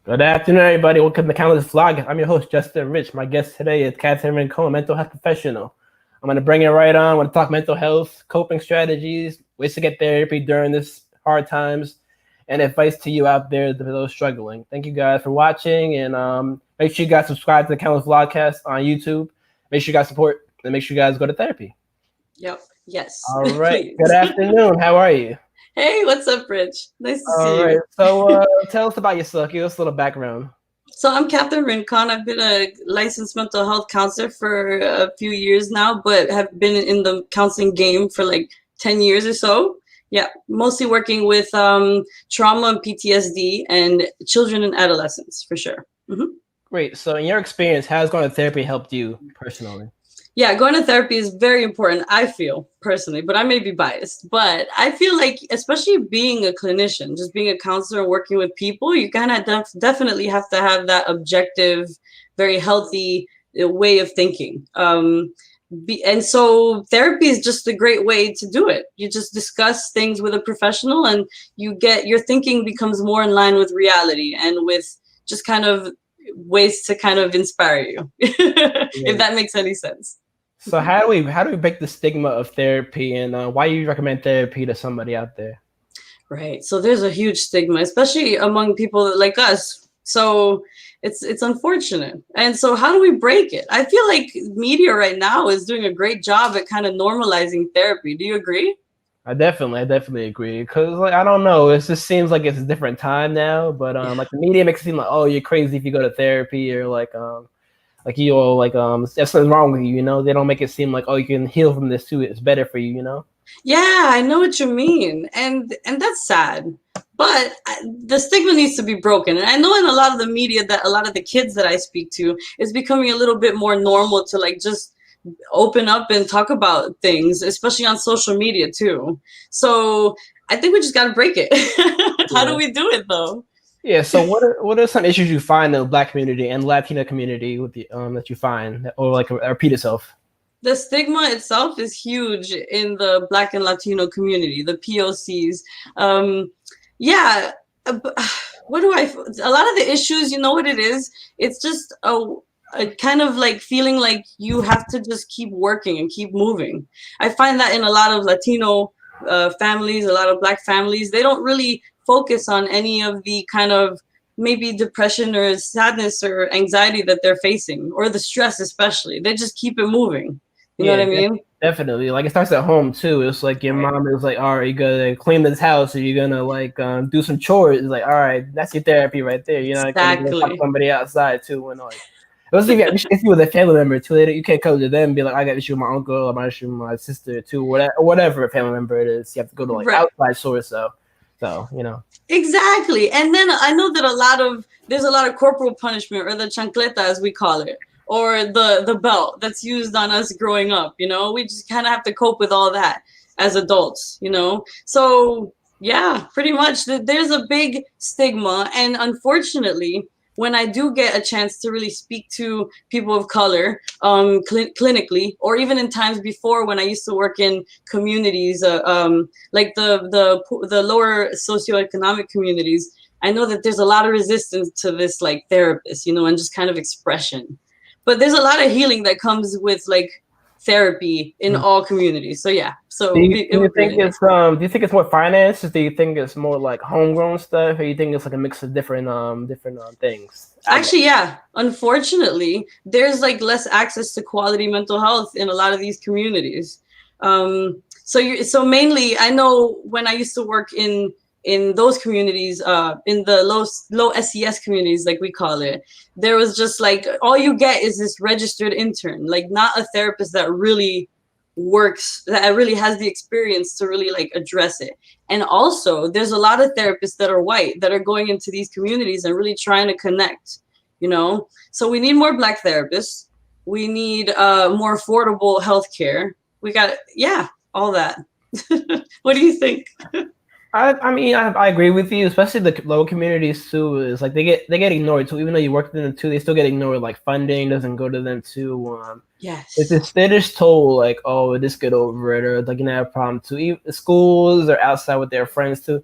Good afternoon, everybody. Welcome to Countless Vlog. I'm your host, Justin Rich. My guest today is Rincon, mental health professional. I'm going to bring it right on. I want to talk mental health, coping strategies, ways to get therapy during this hard times, and advice to you out there, to those struggling. Thank you guys for watching, and make sure you guys subscribe to the Countless Vlogcast on YouTube. Make sure you guys support, and make sure you guys go to therapy. Yep. Yes. All right. Please. Good afternoon. How are you? Hey, what's up, Rich? Nice to All see right. you. So tell us about yourself. Give us a little background. So I'm Captain Rincon. I've been a licensed mental health counselor for a few years now, but have been in the counseling game for like 10 years or so. Yeah, mostly working with trauma and PTSD and children and adolescents for sure. Great. So, in your experience, how has going to therapy helped you personally? Yeah, going to therapy is very important, I feel personally, but I may be biased. But I feel like, especially being a clinician, just being a counselor and working with people, you kind of definitely have to have that objective, very healthy way of thinking. And so therapy is just a great way to do it. You just discuss things with a professional and you get your thinking becomes more in line with reality and with just kind of ways to kind of inspire you, if that makes any sense. So how do we break the stigma of therapy, and why you recommend therapy to somebody out there? Right. So there's a huge stigma, especially among people like us. So it's unfortunate. And so how do we break it? I feel like media right now is doing a great job at kind of normalizing therapy. Do you agree? I definitely agree, because like I don't know, it just seems like it's a different time now. But Yeah. like the media makes it seem like, oh, you're crazy if you go to therapy, or like you're like there's something wrong with you. They don't make it seem like, oh, you can heal from this too. It's better for you. Yeah, I know what you mean. And that's sad. But the stigma needs to be broken. And I know in a lot of the media that a lot of the kids that I speak to is becoming a little bit more normal to like just open up and talk about things, especially on social media too. So I think we just got to break it. How do Yeah. we do it though? Yeah. So what are some issues you find in the Black community and Latina community with the that you find, or like repeat itself? The stigma itself is huge in the Black and Latino community, the POCs. Um, yeah, what do I? A lot of the issues, you know what it is? It's just a kind of like feeling like you have to just keep working and keep moving. I find that in a lot of Latino families, a lot of Black families, they don't really focus on any of the kind of maybe depression or sadness or anxiety that they're facing, or the stress especially. They just keep it moving. You know what Yeah, I mean? definitely. Like it starts at home too. It's like your Right. mom is like, all right, you gotta clean this house, or you're gonna like do some chores. It's like, all right, that's your therapy right there. You're not gonna go talk to Exactly. somebody outside too, and like. Especially if you with a family member too, you can't come to them and be like, I got issue with my uncle, or my issue with my sister too, whatever family member it is. You have to go to like Right. outside source. So. Exactly. And then I know that there's a lot of corporal punishment, or the chancleta as we call it, or the belt that's used on us growing up, We just kind of have to cope with all that as adults. So, yeah, pretty much there's a big stigma, and unfortunately, when I do get a chance to really speak to people of color clinically, or even in times before when I used to work in communities, like the lower socioeconomic communities, I know that there's a lot of resistance to this like therapist, and just kind of expression. But there's a lot of healing that comes with like therapy in all communities. So yeah, Do so you, it do you would think really nice. it's more finances? Do you think it's more like homegrown stuff, or you think it's like a mix of different things out there? Actually, yeah. Unfortunately, there's like less access to quality mental health in a lot of these communities. So mainly, I know when I used to work in those communities, in the low SES communities, like we call it, there was just like all you get is this registered intern, like not a therapist that really works, that really has the experience to really like address it. And also, there's a lot of therapists that are white that are going into these communities and really trying to connect. So we need more Black therapists. We need more affordable healthcare. We got, yeah, all that. What do you think? I agree with you, especially the local communities too. Is like they get ignored too, even though you work with them too. They still get ignored. Like funding doesn't go to them too. It's Yes. just they're just told like, oh, just get over it, or like you have a problem too. Even schools or outside with their friends too.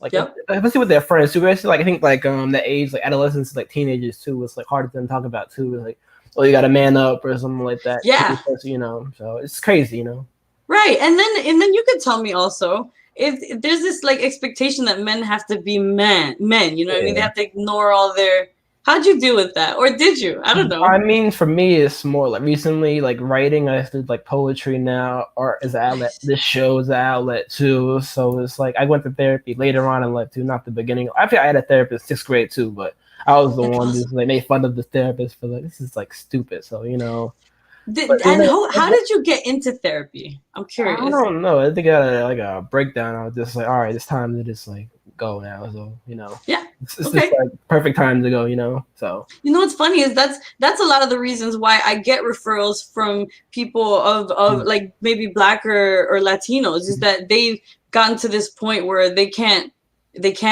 Like Yep. especially with their friends too. Especially like I think like the age like adolescents like teenagers too. It's like hard for them to talk about too. Like oh you got to man up or something like that. Yeah. You know, so it's crazy. You know. Right. And then you could tell me also if there's this like expectation that men have to be men, you know what I mean? They have to ignore all their how'd you deal with that? Or did you? I don't know. I mean, for me, it's more like recently, like writing. I did like poetry now. Art is an outlet. This show is an outlet too. So it's like I went to therapy later on in life too, not the beginning. I think I had a therapist sixth grade too, but I was the That's one awesome. who's like made fun of the therapist for like this is like stupid. So you know, but you And know, how did you get into therapy? I'm I curious. don't know. I think I had like a breakdown. I was just like, all right, it's time to just like go now. So you know, Yeah. it's just Okay. like perfect time to go. You know, so. You know what's funny is that's a lot of the reasons why I get referrals from people of like maybe black or Latinos is that they've gotten to this point where they can't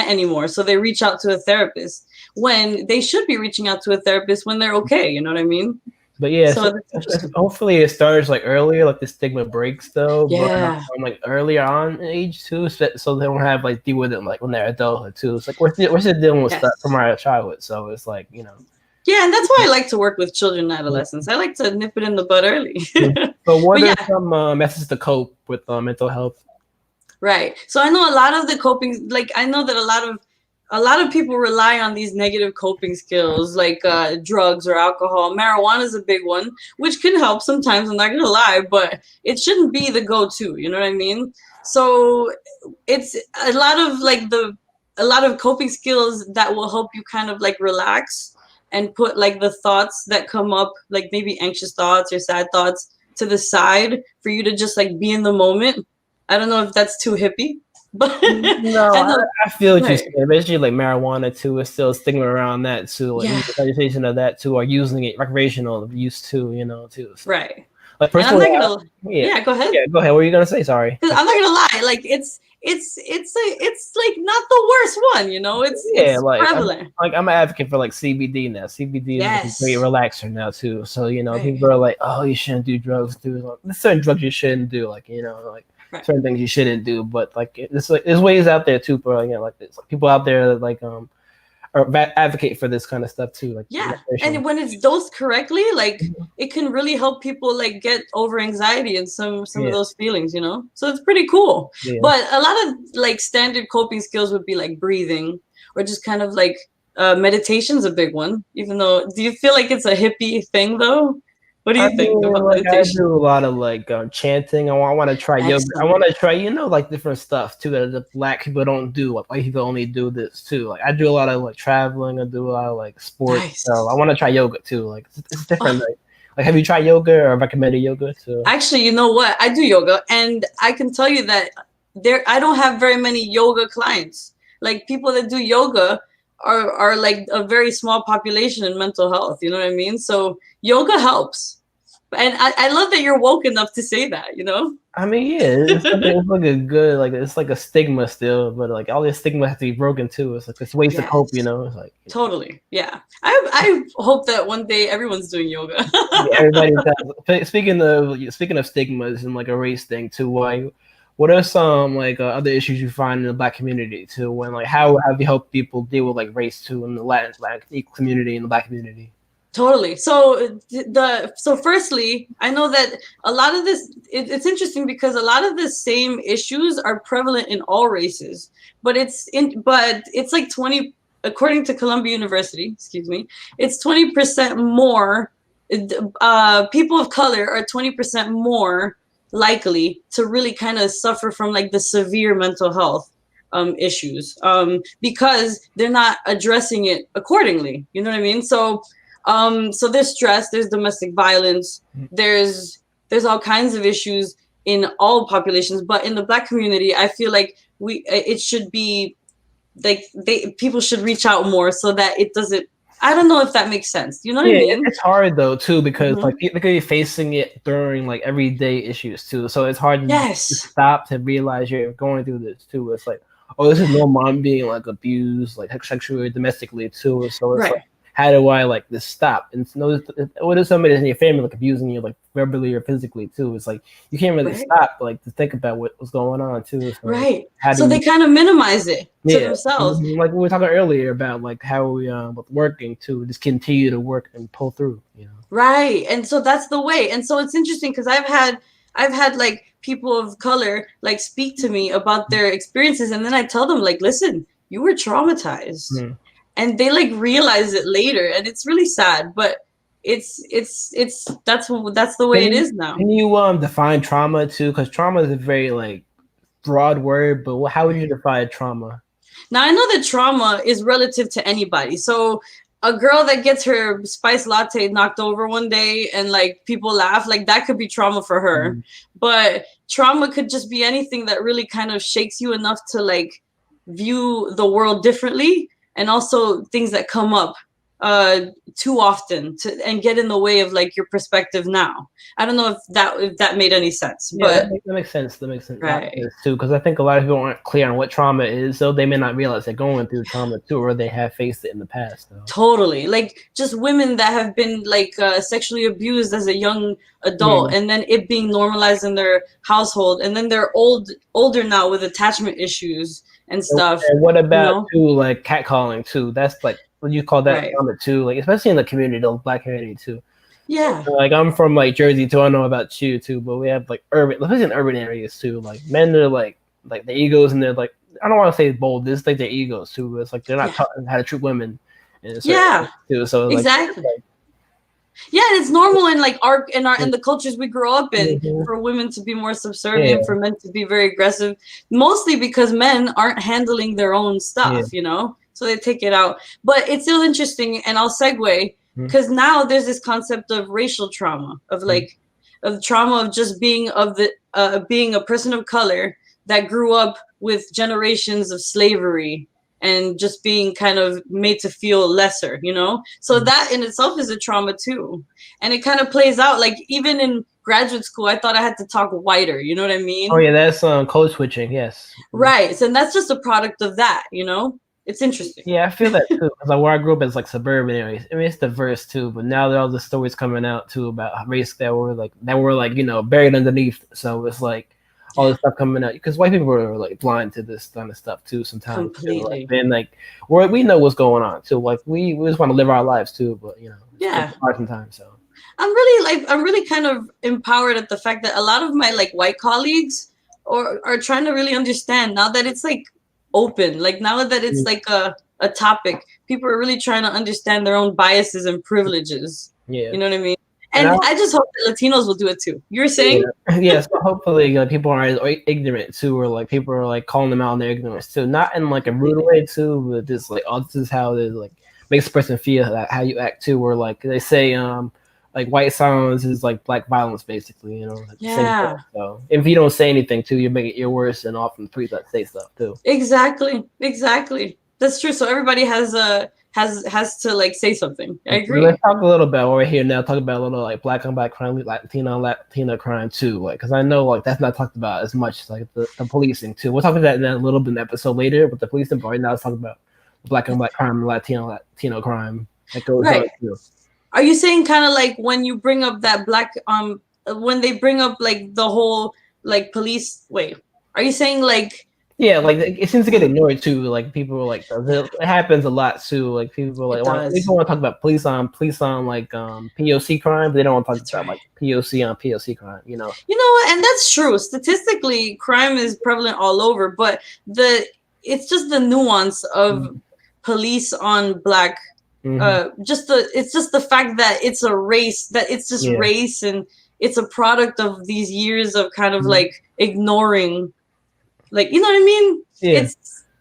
anymore. So they reach out to a therapist when they should be reaching out to a therapist when they're okay. You know what I mean? But yeah, So so that's interesting. hopefully it starts like earlier, like the stigma breaks though. But Yeah. like earlier on in age too, so they don't have like deal with it like when they're adulthood too. It's like we're still dealing with stuff from Yes. our childhood, so it's like you know. Yeah, and that's why I like to work with children and adolescents. I like to nip it in the bud early. So what But are yeah, some methods to cope with mental health? right. So I know a lot of the coping, like I know that a lot of people rely on these negative coping skills like drugs or alcohol. Marijuana is a big one, which can help sometimes. I'm not gonna lie, but it shouldn't be the go-to. You know what I mean? So it's a lot of coping skills that will help you kind of like relax and put like the thoughts that come up, like maybe anxious thoughts or sad thoughts, to the side for you to just like be in the moment. I don't know if that's too hippie, but No, I know. I feel what you're Right. saying. Basically, like marijuana too is still a stigma around that too, like Yeah. legalization of that too, or using it recreational use too, you know, too. So, Right. like And I'm personally, not gonna. yeah, Yeah. Go ahead. yeah. Go ahead. What were you gonna say? Sorry. 'Cause I'm not gonna lie. Like it's like not the worst one. You know. It's Yeah, it's prevalent. I'm an advocate for like CBD now. CBD is like a great Yes. relaxer now too. So you know, Right. people are like, "Oh, you shouldn't do drugs." Like, there's certain drugs you shouldn't do, like you know, like Right. certain things you shouldn't do. But there's ways out there too for you know, like there's like, people out there that like or advocate for this kind of stuff too, like Yeah. recreational. And when it's dosed correctly, like Mhm. it can really help people like get over anxiety and some of Yeah, those feelings. You know. So it's pretty cool. yeah. But a lot of like standard coping skills would be like breathing or just kind of like meditation's a big one. Even though, do you feel like it's a hippie thing though? What do I you think mean, about like I meditation? do a lot of like chanting. I want to try yoga. I Excellent. want to try, you know, like different stuff too that the black people don't do. Like white people only do this too. Like I do a lot of like traveling. I do a lot of like sports. So I Nice. want to try yoga too. Like it's different. Oh, Like have you tried yoga or recommended yoga too? actually, you know what? I do yoga, and I can tell you that I don't have very many yoga clients. Like people that do yoga are like a very small population in mental health. You know what I mean? So yoga helps. And I love that you're woke enough to say that, you know? I mean, yeah, it's like a good like it's like a stigma still, but like all this stigma has to be broken too. It's like it's ways to cope, you Yes, know. It's like you know, totally. Yeah. I hope that one day everyone's doing yoga. yeah, everybody does. Speaking of stigmas and like a race thing too, why? What are some like other issues you find in the black community too? When like how have you helped people deal with like race too in the Latin community and the black community? Totally. So firstly, I know that a lot of this it's interesting because a lot of the same issues are prevalent in all races, but it's like 20 according to Columbia University, excuse me, it's 20% more people of color are 20% more likely to really kind of suffer from like the severe mental health issues because they're not addressing it accordingly. You know what I mean? So there's stress, there's domestic violence, there's all kinds of issues in all populations, but in the black community, I feel like it should be like people should reach out more so that it doesn't. I don't know if that makes sense. You know what I Yeah, mean? it's hard though too because Hmm. like people could be facing it during like everyday issues too. So it's hard to Yes. stop to realize you're going through this too. It's like, oh, this is normal. I'm being like abused, like sexually, domestically too. So it's like Right. how do I like this stop? And what if somebody in your family like abusing you like verbally or physically too? It's like you can't really stop like to think about what's going on too. So, Right. how do So they kind of minimize it to themselves. like we were talking earlier about like how we working to just continue to work and pull through, you know. Right. And so that's the way. And so it's interesting because I've had like people of color like speak to me about their experiences, and then I tell them like, listen, you were traumatized. And they like realize it later, and it's really sad, but it's that's the way it is now. Can you define trauma too? Because trauma is a very like broad word, but how would you define trauma? Now I know that trauma is relative to anybody. So a girl that gets her spice latte knocked over one day and like people laugh, like that could be trauma for her. But trauma could just be anything that really kind of shakes you enough to like view the world differently, and also things that come up too often and get in the way of like your perspective now. I don't know if that made any sense, but that makes sense. That makes sense, right. Too, because I think a lot of people aren't clear on what trauma is, so they may not realize they're going through trauma too, or they have faced it in the past. So. Totally, like just women that have been like sexually abused as a young adult, and then it being normalized in their household, and then they're older now with attachment issues and stuff. And what about too, like catcalling too? That's like what you call that trauma too, like especially in the community, the Black community too. Yeah. Like I'm from like Jersey too. I don't know about you too, but we have like especially in urban areas too. Like men are like the egos, and they're like, I don't want to say bold. It's like their egos too. It's like they're not taught how to treat women. Too. So exactly. Yeah, and it's normal in like in the cultures we grow up in for women to be more subservient, for men to be very aggressive, mostly because men aren't handling their own stuff, you know, so they take it out. But it's still interesting, and I'll segue because now there's this concept of racial trauma, of like of trauma of just being being a person of color that grew up with generations of slavery and just being kind of made to feel lesser, you know? So that in itself is a trauma too. And it kind of plays out, like even in graduate school, I thought I had to talk whiter, you know what I mean? Oh yeah, that's code switching, yes. Right, so that's just a product of that, you know? It's interesting. Yeah, I feel that too. Because like where I grew up is like suburban areas. I mean, it's diverse too, but now there are all the stories coming out too about race that were like, you know, buried underneath. So it's like, all this stuff coming out because white people are like blind to this kind of stuff too sometimes. Completely. Too. Like we know what's going on too. Like we just want to live our lives too, but you know, it's hard sometimes. So I'm really kind of empowered at the fact that a lot of my like white colleagues are trying to really understand now that it's like open, like now that it's like a topic, people are really trying to understand their own biases and privileges. You know what I mean? And I just hope that Latinos will do it too. You're saying? Yeah, so hopefully people aren't ignorant too, or like people are like calling them out on their ignorance too. Not in like a rude way too, but just like, oh, this is how it like makes a person feel, like, how you act too, or like they say like white silence is like black violence basically, you know. Like, so if you don't say anything too, you make it worse, and often the police say stuff too. Exactly. That's true. So everybody has to like say something. I agree. Let's talk a little bit over here now. Talk about a little like black on black crime, Latina crime too. Like, because I know like that's not talked about as much. Like the policing too. We'll talk about that in a little bit in an episode later. But the policing part right now, let's talk about black on black crime, Latino crime that goes on too. Are you saying kind of like when you bring up that black when they bring up like the whole like police? Wait, are you saying like? Yeah, like it seems to get ignored too. Like people are like, it happens a lot too. Like people are like, people want to talk about police on like POC crime, but they don't want to talk about like POC on POC crime. You know. You know what? And that's true. Statistically, crime is prevalent all over, but it's just the nuance of police on black. It's just the fact that it's a race, that it's just race, and it's a product of these years of kind of like ignoring. Like, you know what I mean? Yeah.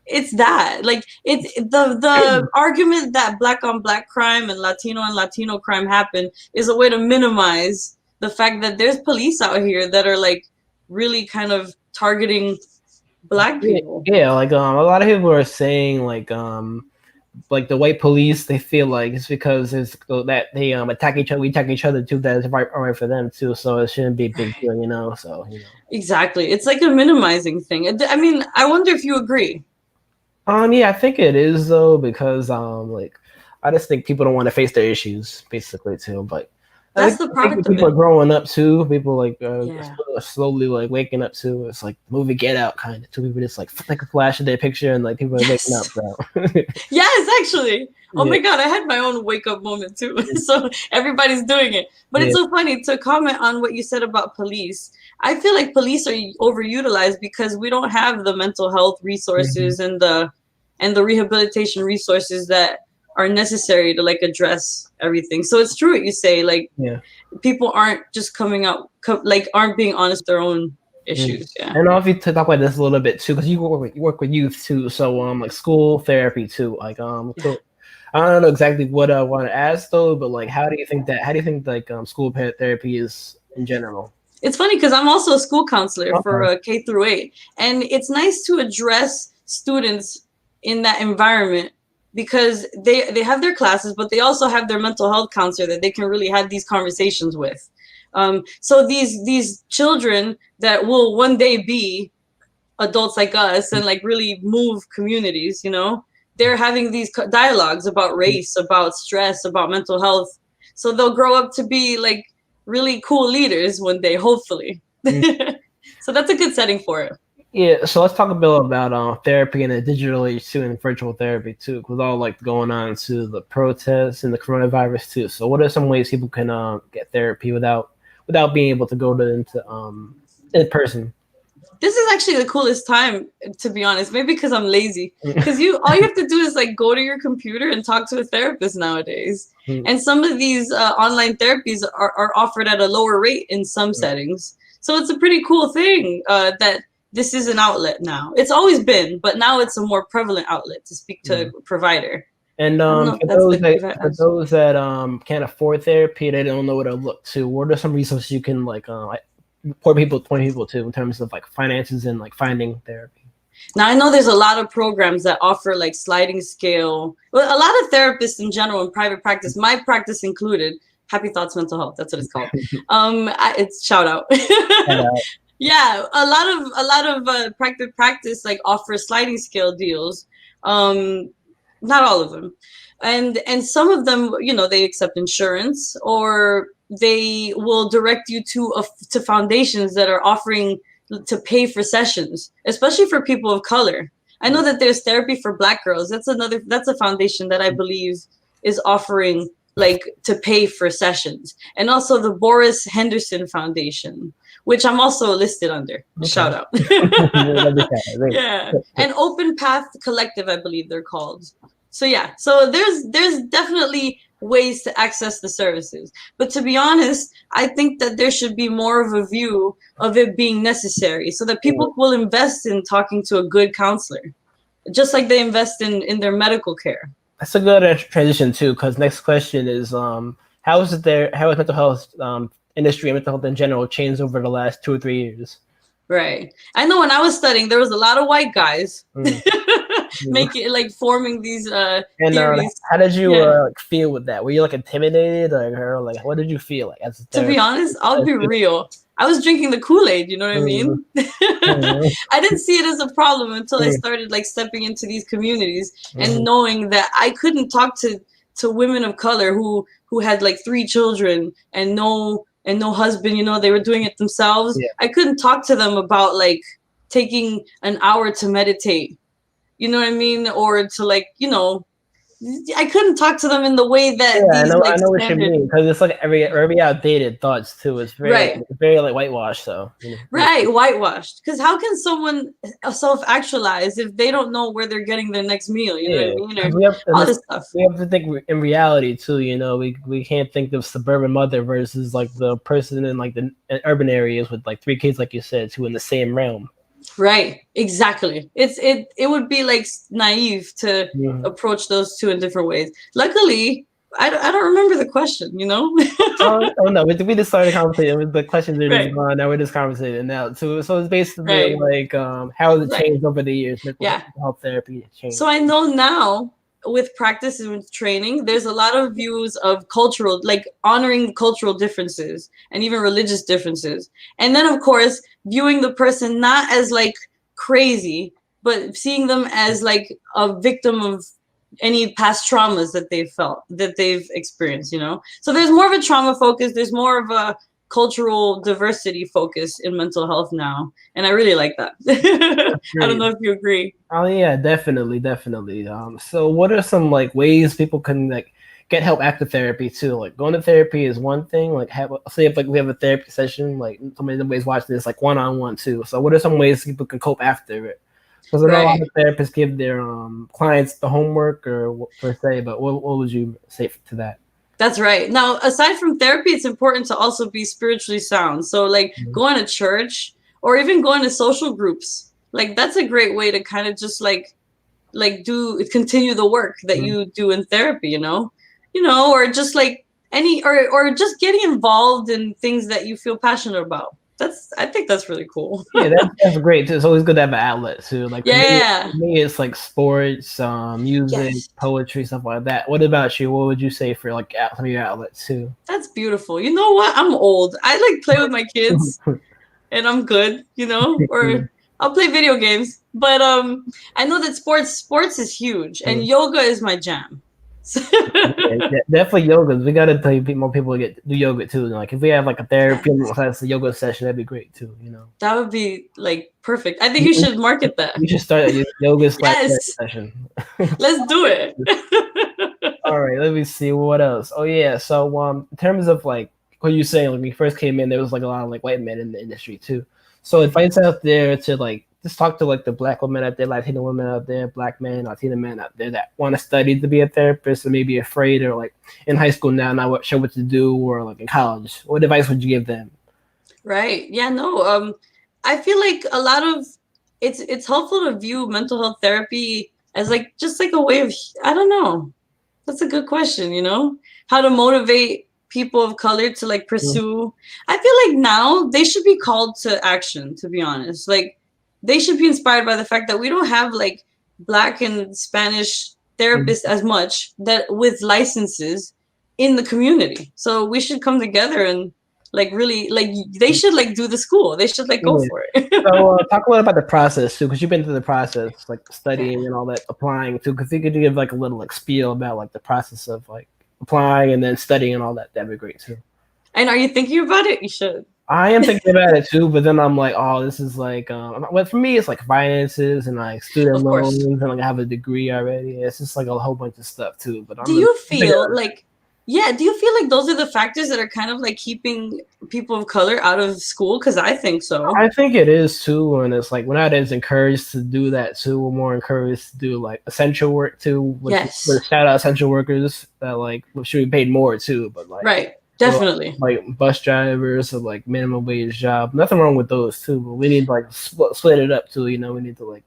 It's that. Like, it's the argument that black on black crime and Latino crime happen is a way to minimize the fact that there's police out here that are like really kind of targeting black people. Yeah, like a lot of people are saying like the white police, they feel like it's because it's that they attack each other too, that is right for them too, so it shouldn't be a big deal, you know. So you know, exactly, it's like a minimizing thing. I mean, I wonder if you agree. Yeah, I think it is though, because like I just think people don't want to face their issues, basically, too. But That's the product of people are it. growing up too. People like Yeah. slowly like waking up too. It's like the movie Get Out kind of. Two people just like take a flash of their picture and like people are waking up. Yes. So Yes, actually. Oh yeah, my God, I had my own wake up moment too. So everybody's doing it. But it's yeah, so funny to comment on what you said about police. I feel like police are overutilized because we don't have the mental health hmm resources and the rehabilitation resources that are necessary to like address everything. So it's true what you say. Like yeah. people aren't just coming out like aren't being honest with their own Mm. issues. Yeah. And I'll to talk about this a little bit too, because you work with youth too. So like school therapy too. Like Yeah. so I don't know exactly what I want to ask though, but like how do you think like school therapy is in general? It's funny because I'm also a school counselor for Okay. K through 8, and it's nice to address students in that environment because they have their classes, but they also have their mental health counselor that they can really have these conversations with. So these children that will one day be adults like us and like really move communities, you know, they're having these dialogues about race, about stress, about mental health. So they'll grow up to be like really cool leaders one day, hopefully. So that's a good setting for it. Yeah, so let's talk a bit about therapy in a digital age too, and virtual therapy too, with all like going on to the protests and the coronavirus too. So, what are some ways people can get therapy without being able to go to into in person? This is actually the coolest time, to be honest. Maybe because I'm lazy. Because you all you have to do is like go to your computer and talk to a therapist nowadays. And some of these online therapies are offered at a lower rate in some settings. So it's a pretty cool thing that this is an outlet now. It's always been, but now it's a more prevalent outlet to speak to a provider. And I don't know if that's the correct for answer. those that can't afford therapy, they don't know where to look to. What are some resources you can like point people to in terms of like finances and like finding therapy? Now I know there's a lot of programs that offer like sliding scale. Well, a lot of therapists in general in private practice, my practice included, Happy Thoughts Mental Health. That's what it's called. It's shout out. Uh, Yeah, a lot of practice like offer sliding scale deals. Um, Not all of them, and some of them, you know, they accept insurance or they will direct you to foundations that are offering to pay for sessions, especially for people of color. I know that there's therapy for Black girls. That's a foundation that I believe is offering like to pay for sessions, and also the Boris Henderson Foundation, which I'm also listed under. okay. Shout out. That'd be kind Yeah, and Open Path Collective, I believe they're called. So yeah, so there's definitely ways to access the services, but to be honest, I think that there should be more of a view of it being necessary so that of- people will invest in talking to a good counselor, just like they invest in their medical care. That's a good transition too, because next question is how has mental health industry and mental health in general changed over the last 2 or 3 years? Right. I know when I was studying, there was a lot of white guys Mm. making like forming these And theories. how did you Yeah. like, feel with that? Were you like intimidated, or like what did you feel like as a To be therapist? honest, I'll be real. I was drinking the Kool-Aid, you know what I Mm, mean? mm, I didn't see it as a problem until I mm, started like stepping into these communities and mm. knowing that I couldn't talk to women of color who had like 3 children and no husband, you know, they were doing it themselves. Yeah, I couldn't talk to them about like taking an hour to meditate, you know what I mean? Or to like, you know, I couldn't talk to them in the way that yeah, these I like know what you standard. mean because it's like every outdated thoughts too. Right. It's very like whitewashed. So Right, whitewashed. Because how can someone self-actualize if they don't know where they're getting their next meal? You know what I yeah, mean, because or all this stuff. we have to think in reality too. You know, we can't think of suburban mother versus like the person in like the urban areas with like 3 kids, like you said, who in the same realm. Right, exactly. It would be like naive to Mhm. approach those two in different ways. Luckily, I don't remember the question. You know. Oh no, we just started conversating. The questions are just Right, gone. Now we're just conversating now. So it's basically right, like how has it right. changed over the years? Yeah. Mental health therapy has So changed. I know now with practice and with training, there's a lot of views of cultural, like honoring cultural differences and even religious differences. And then, of course, viewing the person not as like crazy, but seeing them as like a victim of any past traumas that they've experienced, you know. So there's more of a trauma focus, there's more of a cultural diversity focus in mental health now, and I really like that. I don't know if you agree. Oh yeah, definitely. So what are some like ways people can like get help after therapy too? Like going to therapy is one thing. Like say if like we have a therapy session, like somebody's watching this like one-on-one too. So what are some ways people can cope after it? Because I know a lot of therapists give their clients the homework or per se, but what would you say to that? That's right. Now, aside from therapy, it's important to also be spiritually sound. So like going to church or even going to social groups, like that's a great way to kind of just like continue the work that you do in therapy, you know, or just like or just getting involved in things that you feel passionate about. I think that's really cool. Yeah, that's great too. It's always good to have an outlet too. Like for me, it's like sports, music, poetry, stuff like that. What about you? What would you say for like some of your outlets too? That's beautiful. You know what? I'm old. I like play with my kids, and I'm good. You know, or I'll play video games. But I know that sports is huge, and yoga is my jam. Definitely yoga. We gotta tell more people to do yoga too. Like if we have like a therapy class, a yoga session, that'd be great too. You know, that would be like perfect. I think you should market that. We should start a yoga session. Let's do it. All right, let me see what else. Oh yeah, so in terms of like what you saying, like when we first came in, there was like a lot of like white men in the industry too. So advice out there to like just talk to like the Black women out there, Latino women out there, Black men, Latino men out there that want to study to be a therapist and maybe afraid or like in high school now not sure what to do or like in college. What advice would you give them? Right. Yeah. No. I feel like a lot of it's helpful to view mental health therapy as like just like a way of I don't know. That's a good question. You know, how to motivate people of color to like pursue. I feel like now they should be called to action. To be honest, like. They should be inspired by the fact that we don't have like Black and Spanish therapists as much that with licenses in the community. So we should come together and like really like they should like do the school. They should like go for it. So talk a little about the process too, because you've been through the process, like studying and all that, applying too. Because you could give like a little like spiel about like the process of like applying and then studying and all that. That'd be great too. And are you thinking about it? You should. I am thinking about it too, but then I'm like, oh, this is like, well, for me, it's like finances and like student loans, and like I have a degree already. It's just like a whole bunch of stuff too. But do you feel like those are the factors that are kind of like keeping people of color out of school? Because I think so. I think it is too, and it's like we're not as encouraged to do that too. We're more encouraged to do like essential work too. Yes. Shout out essential workers that like should be paid more too, but like right. Definitely. Like bus drivers or like minimum wage job. Nothing wrong with those too, but we need to like split it up too. You know, we need to like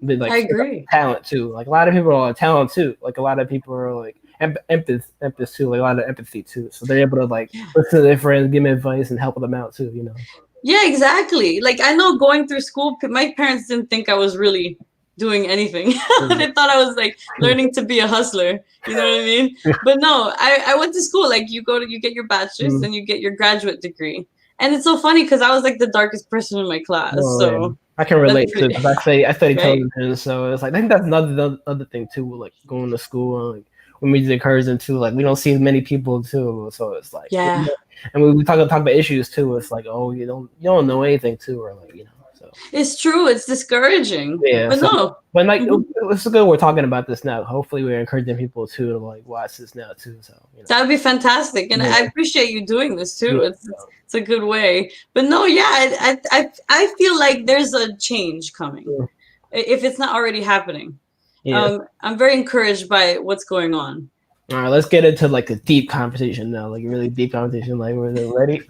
I agree. Talent too. Like a lot of people are talent too. Like a lot of people are like empaths too. Like a lot of empathy too. So they're able to like listen to their friends, give them advice, and help them out too. You know. Yeah, exactly. Like I know going through school, my parents didn't think I was really doing anything. They thought I was like learning to be a hustler. You know what I mean? But no, I went to school. Like you get your bachelor's and you get your graduate degree. And it's so funny because I was like the darkest person in my class. So I can relate to it because I study television. So it's like I think that's another thing too, like going to school and like when we encourage them too, like we don't see as many people too. So it's like you know, and when we talk about issues too, it's like, oh, you don't know anything too, or like, you know. So it's true. It's discouraging. Yeah. But no. But like it's good we're talking about this now. Hopefully we're encouraging people too to like watch this now too. So you know. That would be fantastic. And I appreciate you doing this too. It's a good way. But no, yeah, I feel like there's a change coming. If it's not already happening. Yeah. I'm very encouraged by what's going on. All right, let's get into like a deep conversation now, like a really deep conversation. Like we're ready.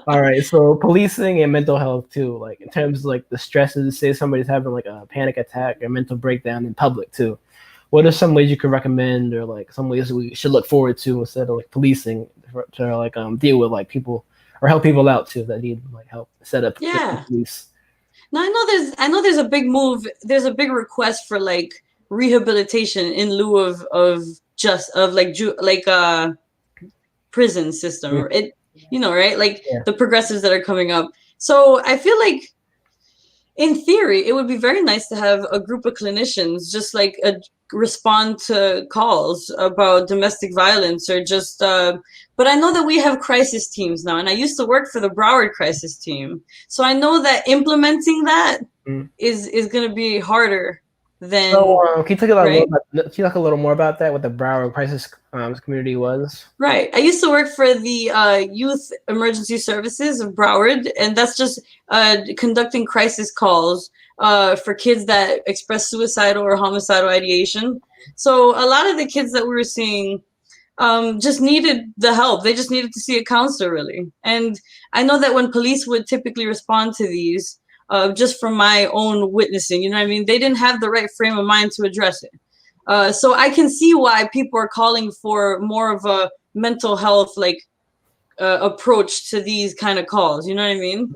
All right, so policing and mental health too, like in terms of like the stresses. Say somebody's having like a panic attack or mental breakdown in public too. What are some ways you can recommend, or like some ways we should look forward to instead of like policing to like deal with like people or help people out too that need like help set up police? Now I know there's a big move. There's a big request for like rehabilitation in lieu of prison system. It right, like the progressives that are coming up. So I feel like in theory it would be very nice to have a group of clinicians, just like a respond to calls about domestic violence or just but I know that we have crisis teams now, and I used to work for the Broward crisis team, so I know that implementing that is going to be harder than. So, can you talk right? can you talk a little more about that? What the Broward crisis community was? Right. I used to work for the Youth Emergency Services of Broward, and that's just conducting crisis calls for kids that express suicidal or homicidal ideation. So a lot of the kids that we were seeing just needed the help. They just needed to see a counselor, really. And I know that when police would typically respond to these, just from my own witnessing, you know what I mean? They didn't have the right frame of mind to address it. So I can see why people are calling for more of a mental health approach to these kind of calls. You know what I mean?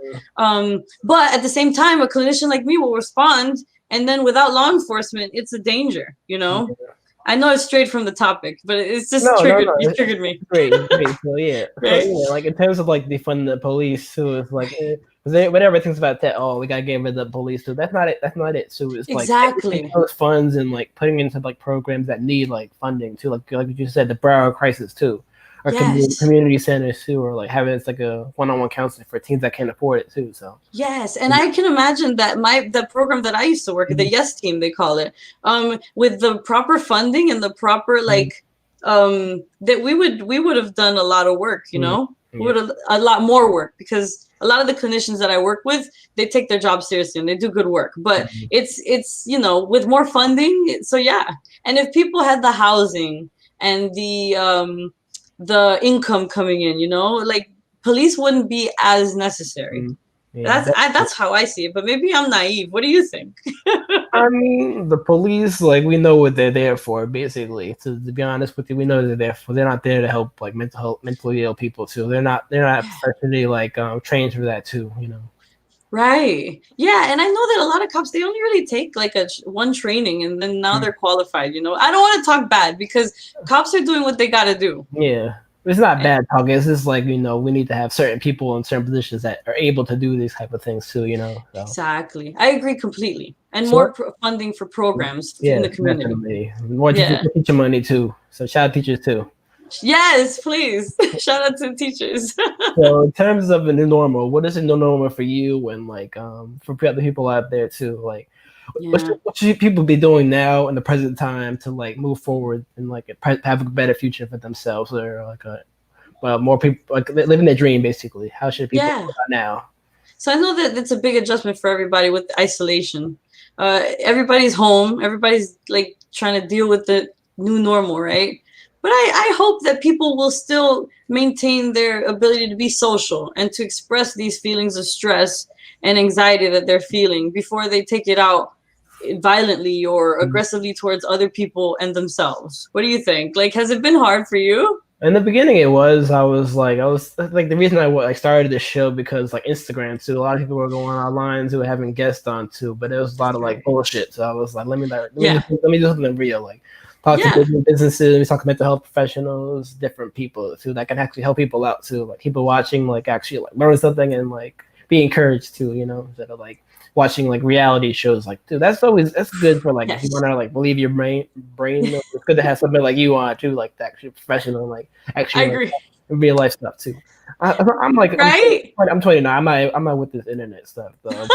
But at the same time, a clinician like me will respond, and then without law enforcement, it's a danger. You know? I know it's straight from the topic, but it's just triggered. No. It triggered me. Great. So yeah, right? So, yeah, like in terms of like defunding the police too, it's like whenever thinks about that, oh, we gotta get rid of the police too. That's not it. That's not it. So it's exactly like those funds and like putting into like programs that need like funding too, like you said, the Broward crisis too, or community centers too, or like having it's like a one-on-one counseling for teens that can't afford it too. So yes, and I can imagine that the program that I used to work at, the Yes Team they call it, with the proper funding and the proper that we would have done a lot of work, you know, we would have a lot more work, because a lot of the clinicians that I work with, they take their job seriously and they do good work, but it's you know, with more funding. So yeah, and if people had the housing and the income coming in, you know, like police wouldn't be as necessary. That's how I see it, but maybe I'm naive. What do you think? I mean, the police, like, we know what they're there for, basically. To be honest with you, we know they're there for. They're not there to help like mentally ill people too. They're not professionally like trained for that too, you know. Right. Yeah, and I know that a lot of cops, they only really take like one training, and then now they're qualified, you know. I don't want to talk bad, because cops are doing what they got to do. Yeah. It's not bad talking. It's just like, you know, we need to have certain people in certain positions that are able to do these type of things too, you know. So. Exactly. I agree completely. And more funding for programs in the community. Definitely. More teacher money too. So shout out teachers too. Yes, please. Shout out to teachers. So in terms of a new normal, what is a new normal for you, and like for other people out there too? Like what should people be doing now in the present time to like move forward and like have a better future for themselves, or like more people like living their dream basically? How should people do that now? So I know that it's a big adjustment for everybody with isolation. Everybody's home. Everybody's like trying to deal with the new normal, right? But I hope that people will still maintain their ability to be social and to express these feelings of stress and anxiety that they're feeling before they take it out violently or aggressively towards other people and themselves. What do you think? Like, has it been hard for you? In the beginning, it was. I was like the reason I started this show, because like Instagram too. A lot of people were going online too, having guests on too, but there was a lot of like bullshit. So I was like, let me do something real, like. Talk to businesses, we talk to mental health professionals, different people too that can actually help people out too. Like people watching, like actually like learn something and like be encouraged too, you know, instead of like watching like reality shows. Like, dude, that's good for like if you want to like believe your brain. It's good to have something like you on too, like that actually professional, like actually I agree. Like, real life stuff too. I'm like right. I'm 29. I'm not with this internet stuff though.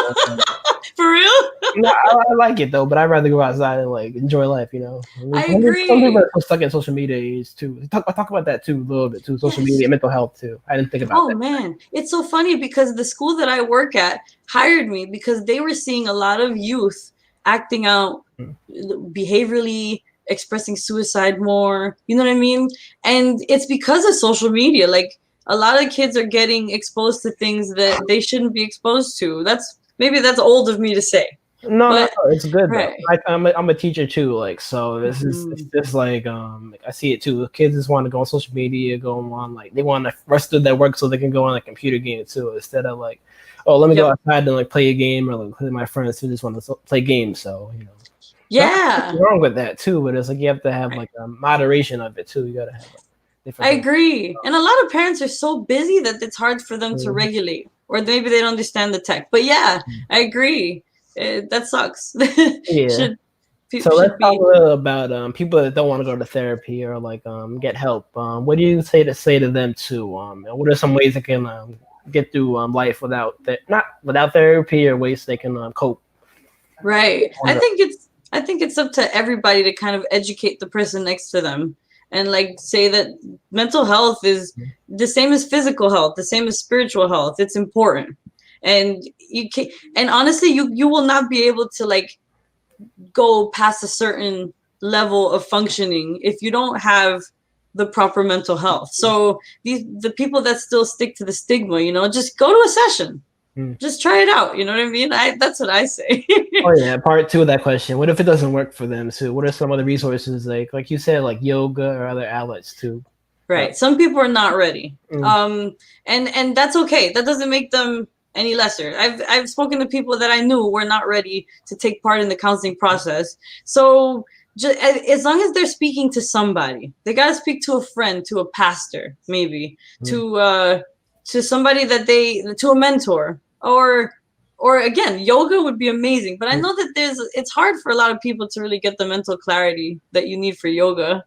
For real? No, I like it though, but I'd rather go outside and like enjoy life, you know. I agree. Some people are stuck in social media age too. I talk about that too a little bit too. Social media, mental health too. I didn't think about that. Oh man, it's so funny because the school that I work at hired me because they were seeing a lot of youth acting out behaviorally, expressing suicide more. You know what I mean? And it's because of social media. Like a lot of kids are getting exposed to things that they shouldn't be exposed to. Maybe that's old of me to say. No, it's good. Right. Like, I'm a teacher too, like so. This is it's just like I see it too. Kids just want to go on social media, go on like they want to rest of their work so they can go on a computer game too, instead of like, oh, let me go outside and like play a game, or like play with my friends who just want to play games. So you know, nothing wrong with that too. But it's like you have to have like a moderation of it too. You gotta have. I agree, and a lot of parents are so busy that it's hard for them to regulate, or maybe they don't understand the tech. But yeah, I agree. That sucks. So let's talk a little about people that don't want to go to therapy or like get help. What do you say to them too? And what are some ways they can get through life without not without therapy, or ways they can cope? Right. I think it's up to everybody to kind of educate the person next to them and like say that mental health is the same as physical health, the same as spiritual health. It's important. And honestly, you will not be able to like go past a certain level of functioning if you don't have the proper mental health. So the people that still stick to the stigma, just go to a session. Just try it out. You know what I mean? That's what I say. Oh yeah, part two of that question. What if it doesn't work for them too? What are some other resources like you said, like yoga or other outlets too? Right. Some people are not ready. And that's okay. That doesn't make them any lesser. I've spoken to people that I knew were not ready to take part in the counseling process. So as long as they're speaking to somebody, they got to speak to a friend, to a pastor, maybe to somebody to a mentor, or again, yoga would be amazing. But I know that it's hard for a lot of people to really get the mental clarity that you need for yoga.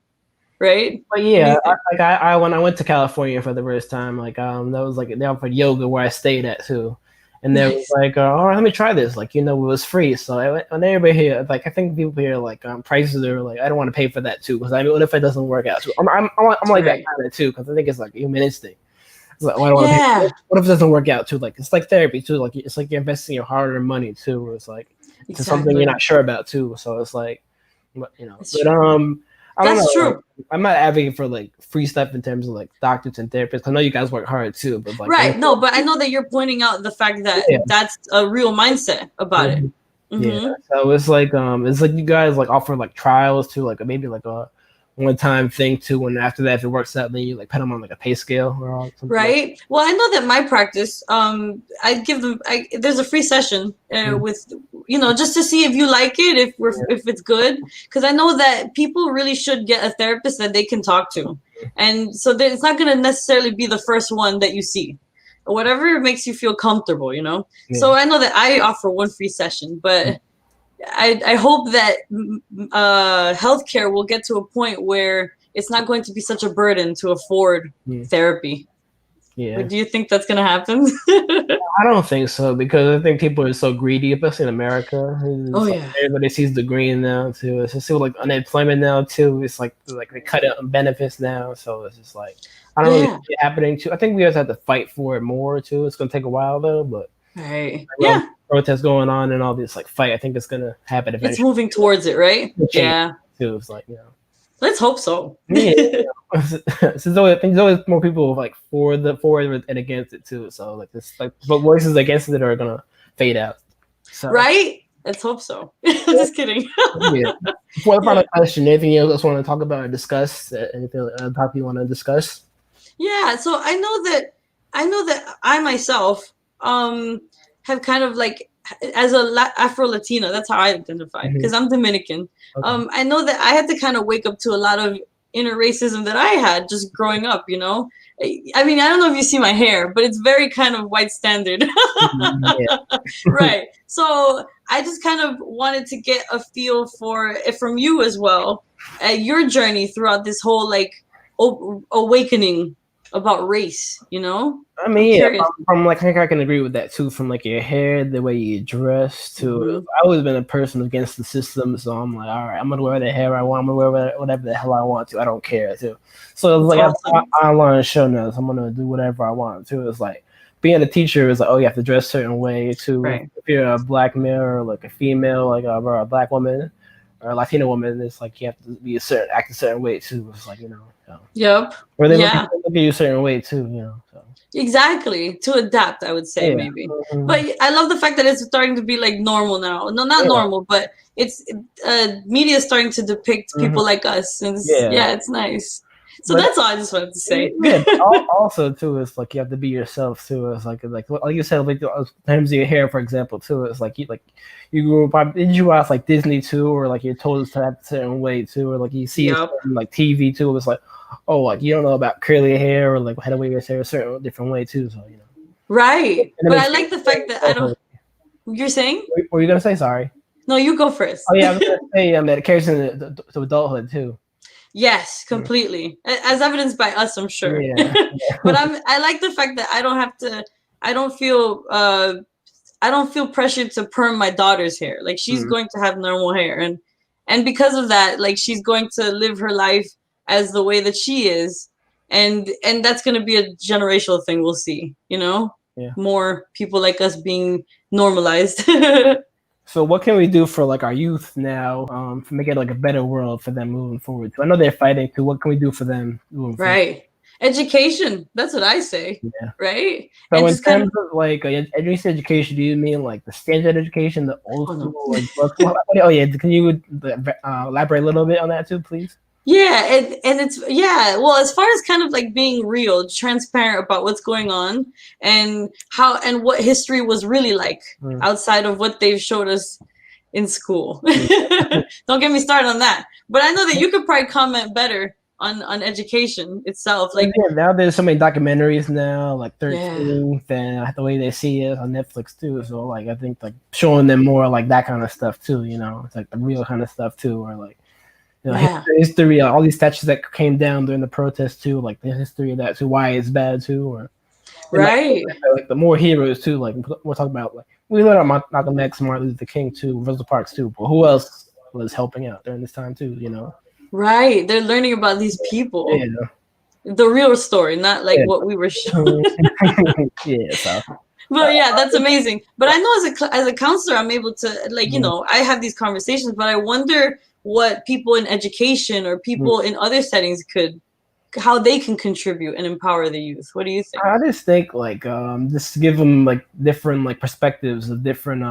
Right. But yeah, I when I went to California for the first time, like that was like they offered yoga where I stayed at too, and they was like, all right, let me try this. Like it was free, so I went. And everybody here, like I think people here, like prices are like I don't want to pay for that too, because I mean, what if it doesn't work out? So I'm like that kind of too, because I think it's like humanistic. It's like, well, I don't want to pay. What if it doesn't work out too? Like it's like therapy too. Like it's like you're investing your hard-earned money too. It's like it's something you're not sure about too. So it's like, I don't know. True. Like, I'm not advocating for like free stuff in terms of like doctors and therapists. I know you guys work hard too, but like right. No, but I know that you're pointing out the fact that that's a real mindset about it. Mm-hmm. Yeah. So it's like you guys like offer like trials too, like maybe like a one-time thing too, and after that, if it works out, then you like put them on like a pay scale or something. Right. Like well, I know that my practice, I give them. There's a free session with, just to see if you like it, if it's good, because I know that people really should get a therapist that they can talk to, and so it's not going to necessarily be the first one that you see, or whatever makes you feel comfortable, Yeah. So I know that I offer one free session, but. I hope that healthcare will get to a point where it's not going to be such a burden to afford therapy. Yeah. Do you think that's going to happen? I don't think so, because I think people are so greedy, especially in America. Everybody sees the green now too. It's just like unemployment now too. It's like they cut out benefits now, so it's just like I don't really see it happening too. I think we guys have to fight for it more too. It's going to take a while though, but right. Protests going on and all this like fight. I think it's gonna happen eventually. It's moving towards it, right? Yeah. Too. It's like Let's hope so. There's always more people like for and against it too. So like this but voices against it are gonna fade out. So. Right? Let's hope so. Just kidding. Before the final question, anything else want to talk about or discuss? Anything topic you want to discuss? Yeah. So I know that I myself have kind of like as a Afro-Latina, that's how I identify, because I'm Dominican. Okay. I know that I had to kind of wake up to a lot of inner racism that I had just growing up, I mean, I don't know if you see my hair, but it's very kind of white standard. Right. So I just kind of wanted to get a feel for it from you as well, your journey throughout this whole like awakening about race, I mean, from like I can agree with that too. From like your hair, the way you dress, too. I've always been a person against the system, so I'm like, all right, I'm gonna wear the hair I want. I'm gonna wear whatever the hell I want to. I don't care too. So it's like awesome. I learned show now. So I'm gonna do whatever I want to. It's like being a teacher is like, you have to dress a certain way too. Right. If you're a black male or like a female, like or a black woman or a Latina woman, it's like you have to act a certain way too. It's like Yep. Or they look at you a certain way too, So. Exactly, to adapt, I would say maybe. But I love the fact that it's starting to be like normal now. No, not normal, but it's media is starting to depict people like us. And it's nice. So that's all I just wanted to say. Also, too, it's like you have to be yourself too. It's like you said, like in terms of your hair, for example, too. It's like you grew up. Did you watch like Disney too, or like you're told to act a certain way too, or like you see it on, like TV too? It's like, like you don't know about curly hair or like how to wear your hair a certain different way too. So Right, but I like the fact that I don't. You're saying? What were you gonna say? Sorry. No, you go first. Oh yeah, I was gonna say that it carries into to adulthood too. Yes, completely. As evidenced by us, I'm sure. Yeah. But I like the fact that I don't have to. I don't feel. I don't feel pressured to perm my daughter's hair. Like she's going to have normal hair, and because of that, like she's going to live her life as the way that she is, and that's going to be a generational thing. We'll see. You know, more people like us being normalized. So what can we do for like our youth now to make it like a better world for them moving forward? So I know they're fighting too. What can we do for them moving forward? Right. Education. That's what I say. Yeah. Right. So and in terms of like education, do you mean like the standard education, the old school like books? Oh yeah, can you elaborate a little bit on that too, please? Yeah, and it's well, as far as kind of like being real, transparent about what's going on and how and what history was really like outside of what they've showed us in school. Don't get me started on that. But I know that you could probably comment better on education itself. Like now there's so many documentaries now, like 13th and the way they see it on Netflix too. So like I think like showing them more like that kind of stuff too, you know, it's like the real kind of stuff too, or like history, all these statues that came down during the protest too, like the history of that too, why it's bad too, or like the more heroes too. Like we're talking about, like we learned about Malcolm X, Martin Luther King too, Rosa Parks too. But who else was helping out during this time too? You know, right? They're learning about these people, the real story, not like what we were shown. So. But yeah, that's amazing. But I know as a counselor, I'm able to like you know I have these conversations, but I wonder what people in education or people in other settings how they can contribute and empower the youth. What do you think? I just think like just give them like different like perspectives of different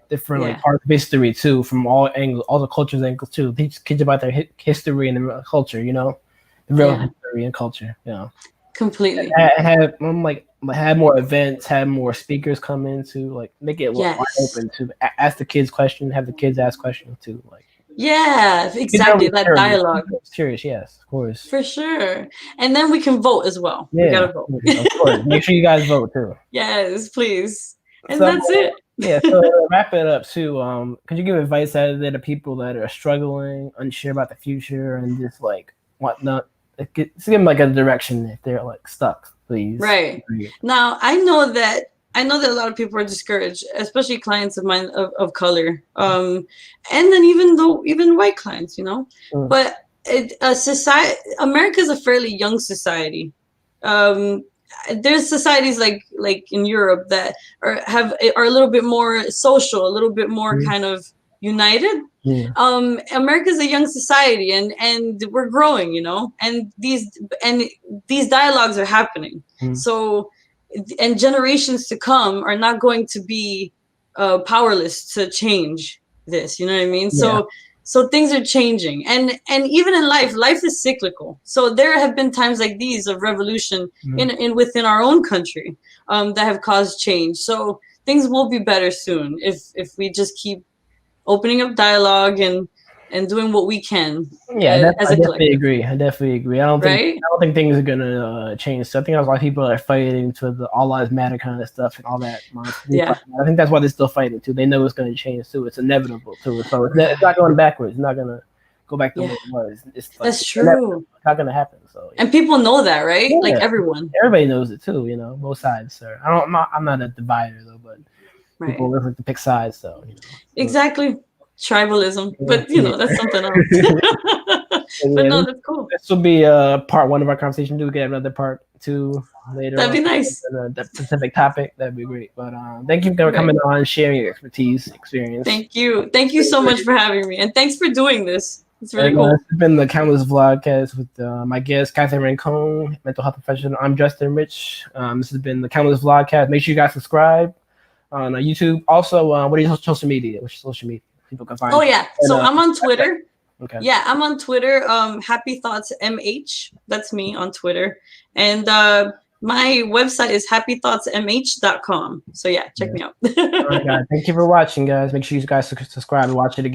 like parts of history too, from all angles, all the cultures angles too. Teach kids about their history and the culture, you know, the real history and culture, you know. Completely. Have more events, have more speakers come in to like make it wide open to ask the kids questions, have the kids ask questions too, like. Yeah, exactly. That dialogue. Curious, yes, of course. For sure. And then we can vote as well. Yeah, we gotta vote. Of course. Make sure you guys vote too. Yes, please. And that's it. Yeah, so to wrap it up too, could you give advice out there to people that are struggling, unsure about the future, and just like whatnot? Give them like a direction if they're like stuck, please. Right. Now I know that a lot of people are discouraged, especially clients of mine of color, and then even white clients, you know. But America is a fairly young society. There's societies like in Europe that are a little bit more social, a little bit more kind of united. America is a young society, and we're growing, you know, and these dialogues are happening. So. And generations to come are not going to be powerless to change this. You know what I mean? So things are changing, and even in life is cyclical. So there have been times like these of revolution in within our own country that have caused change. So things will be better soon if we just keep opening up dialogue and doing what we can. Yeah, I definitely agree. I don't think things are gonna change. So I think a lot of people are fighting to the all lives matter kind of stuff and all that. I think that's why they're still fighting too. They know it's gonna change too. It's inevitable too. So it's not going backwards. It's not gonna go back to what it was. It's like, that's true. It's not gonna happen. So and people know that, right? Yeah. Like everybody knows it too. You know, both sides. Sir, I'm not a divider though, but people like to pick sides. So you know. Exactly. Tribalism, but you know that's something else. But no, that's cool. This will be part 1 of our conversation. Do we get another part 2 later? That'd be nice. The specific topic, that'd be great. But thank you for coming on, sharing your expertise, experience. Thank you so much for having me, and thanks for doing this. It's really cool. It's been the Countless Vlogcast with my guest, Catherine Rincon, mental health professional. I'm Justin Rich. This has been the Countless Vlogcast. Make sure you guys subscribe on YouTube. Also, what are your social media? Which social media? People can find. Oh yeah, so I'm on Twitter. Okay. Yeah, I'm on Twitter. Happy Thoughts MH. That's me on Twitter, and my website is happythoughtsmh.com. So yeah, check me out. All right, guys. Thank you for watching, guys. Make sure you guys subscribe and watch it again.